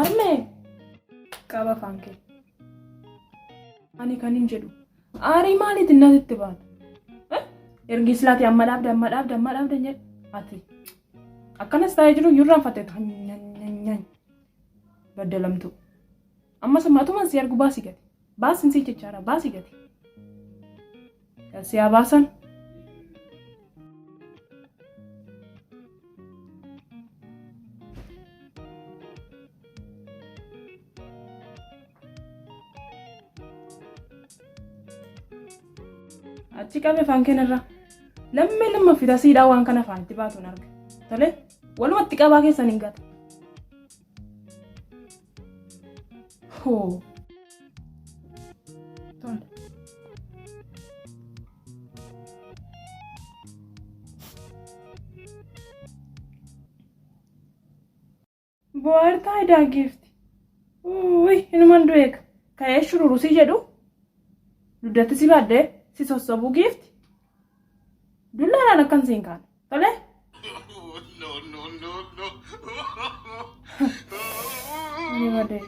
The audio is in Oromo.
harmee qaba fankee ani kanin jedhu aarii maaliitiin natti baata ergi islaati amma dhaabda jedhe ati akkanas taa'ee jiru yurraan fatteetu baddalamtu amma sammaatumaan si argu baasii gati baasin si jechaadha baasii gati si haa baasan. Achi qabe fankeen irraa lamma fida siidhaa waan kana afaan itti baatuun arga tolee walumatti qabaa keessan hin gata. Hoo tole bohaartaa idaa geefti inuman du'eeka ka'ee shururu si jedhu duddatti si baddee si sossobuu geefti dullaadhaan akkan siin kaana tolee. No. Ni badee.